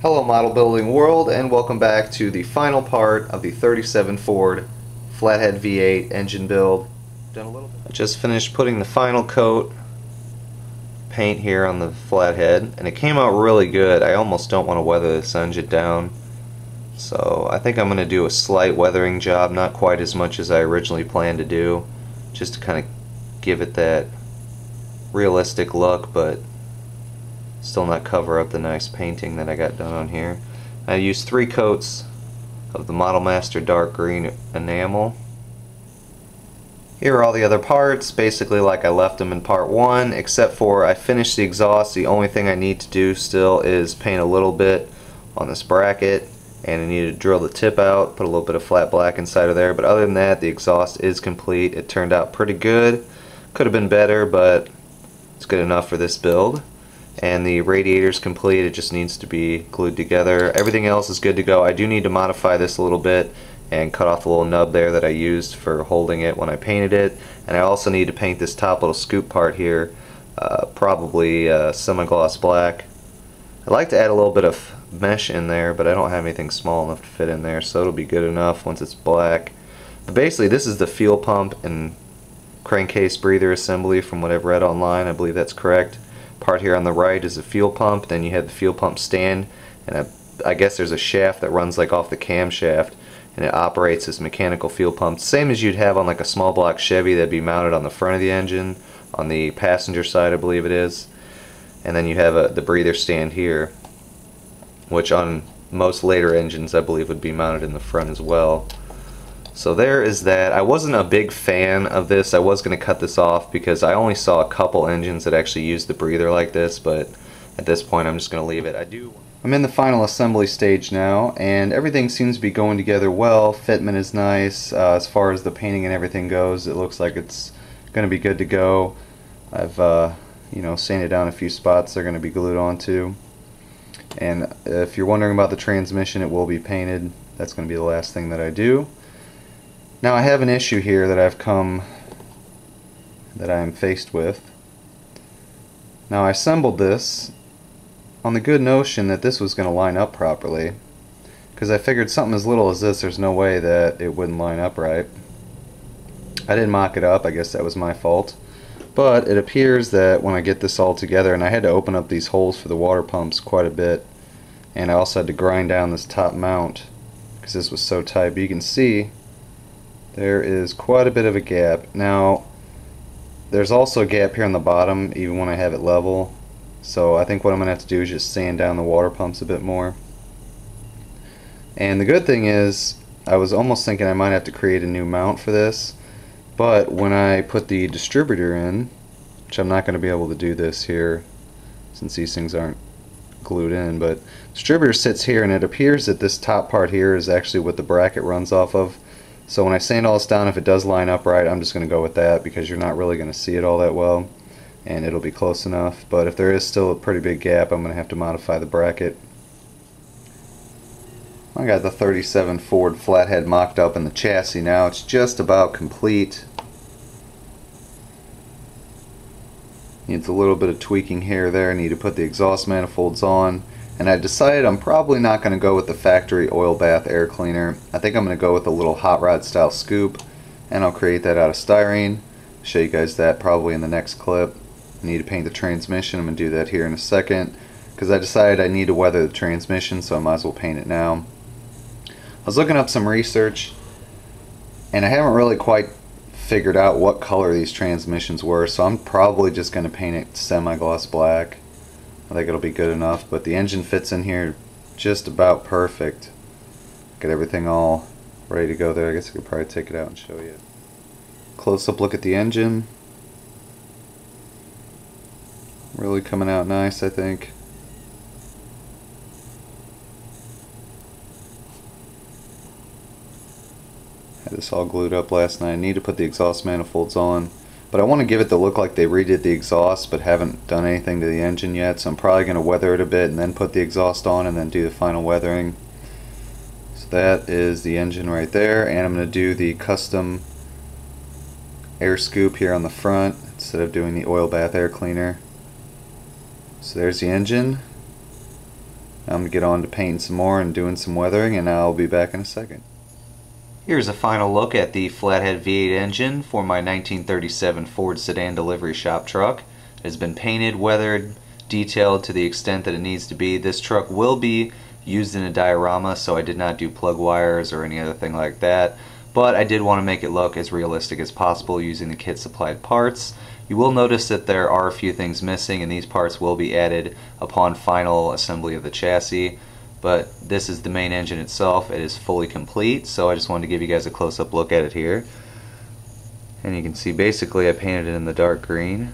Hello model building world, and welcome back to the final part of the 37 Ford Flathead V8 engine build. I just finished putting the final coat paint here on the Flathead, and it came out really good. I almost don't want to weather this engine down, so I think I'm going to do a slight weathering job, not quite as much as I originally planned to do, just to kind of give it that realistic look, but still not cover up the nice painting that I got done on here. I used 3 coats of the Model Master dark green enamel. Here are all the other parts, basically like I left them in part 1, except for I finished the exhaust. The only thing I need to do still is paint a little bit on this bracket, and I need to drill the tip out, put a little bit of flat black inside of there, but other than that the exhaust is complete. It turned out pretty good. Could have been better, but it's good enough for this build. And the radiator's complete, it just needs to be glued together. Everything else is good to go. I do need to modify this a little bit and cut off the little nub there that I used for holding it when I painted it. And I also need to paint this top little scoop part here, probably semi-gloss black. I'd like to add a little bit of mesh in there, but I don't have anything small enough to fit in there, so it'll be good enough once it's black. But basically this is the fuel pump and crankcase breather assembly from what I've read online. I believe that's correct. Part here on the right is a fuel pump, then you have the fuel pump stand, and I guess there's a shaft that runs like off the camshaft, and it operates as mechanical fuel pump, same as you'd have on like a small block Chevy that'd be mounted on the front of the engine, on the passenger side I believe it is. And then you have the breather stand here, which on most later engines I believe would be mounted in the front as well. So there is that. I wasn't a big fan of this. I was going to cut this off because I only saw a couple engines that actually used the breather like this, but at this point I'm just going to leave it. I'm in the final assembly stage now, and everything seems to be going together well. Fitment is nice. As far as the painting and everything goes, it looks like it's going to be good to go. I've sanded down a few spots they're going to be glued onto. And if you're wondering about the transmission, it will be painted. That's going to be the last thing that I do. Now I have an issue here that I am faced with. Now I assembled this on the good notion that this was going to line up properly, because I figured something as little as this, there's no way that it wouldn't line up right. I didn't mock it up, I guess that was my fault. But it appears that when I get this all together, and I had to open up these holes for the water pumps quite a bit, and I also had to grind down this top mount because this was so tight, but you can see there is quite a bit of a gap. Now there's also a gap here on the bottom even when I have it level, so I think what I'm going to have to do is just sand down the water pumps a bit more. And the good thing is I was almost thinking I might have to create a new mount for this, but when I put the distributor in, which I'm not going to be able to do this here since these things aren't glued in, but distributor sits here, and it appears that this top part here is actually what the bracket runs off of. So when I sand all this down, if it does line up right, I'm just going to go with that because you're not really going to see it all that well, and it'll be close enough. But if there is still a pretty big gap, I'm going to have to modify the bracket. I got the 37 Ford Flathead mocked up in the chassis now. It's just about complete. Needs a little bit of tweaking here or there. I need to put the exhaust manifolds on. And I decided I'm probably not going to go with the factory oil bath air cleaner. I think I'm going to go with a little hot rod style scoop, and I'll create that out of styrene. Show you guys that probably in the next clip. I need to paint the transmission. I'm going to do that here in a second because I decided I need to weather the transmission, so I might as well paint it now. I was looking up some research, and I haven't really quite figured out what color these transmissions were, so I'm probably just going to paint it semi-gloss black. I think it'll be good enough, but the engine fits in here just about perfect. Get everything all ready to go there. I guess I could probably take it out and show you. Close-up look at the engine. Really coming out nice, I think. Had this all glued up last night. I need to put the exhaust manifolds on, but I want to give it the look like they redid the exhaust but haven't done anything to the engine yet, so I'm probably going to weather it a bit and then put the exhaust on and then do the final weathering. So that is the engine right there, and I'm going to do the custom air scoop here on the front instead of doing the oil bath air cleaner. So there's the engine. I'm going to get on to painting some more and doing some weathering, and I'll be back in a second. Here's a final look at the Flathead V8 engine for my 1937 Ford sedan delivery shop truck. It has been painted, weathered, detailed to the extent that it needs to be. This truck will be used in a diorama, so I did not do plug wires or any other thing like that, but I did want to make it look as realistic as possible using the kit supplied parts. You will notice that there are a few things missing, and these parts will be added upon final assembly of the chassis, but this is the main engine itself. It is fully complete, so I just wanted to give you guys a close-up look at it here. And you can see basically I painted it in the dark green,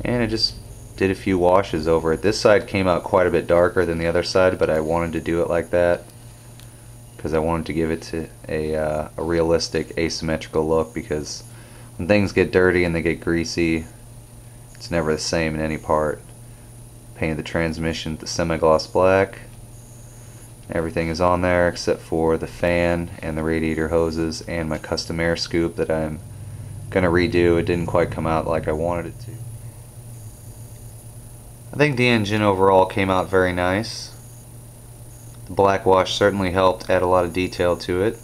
and I just did a few washes over it. This side came out quite a bit darker than the other side, but I wanted to do it like that because I wanted to give it to a realistic asymmetrical look, because when things get dirty and they get greasy, it's never the same in any part. Painted the transmission the semi-gloss black. Everything is on there except for the fan and the radiator hoses and my custom air scoop that I'm gonna redo. It didn't quite come out like I wanted it to. I think the engine overall came out very nice. The black wash certainly helped add a lot of detail to it.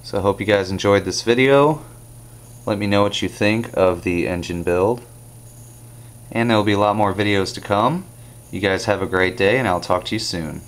So I hope you guys enjoyed this video. Let me know what you think of the engine build. And there will be a lot more videos to come. You guys have a great day, and I'll talk to you soon.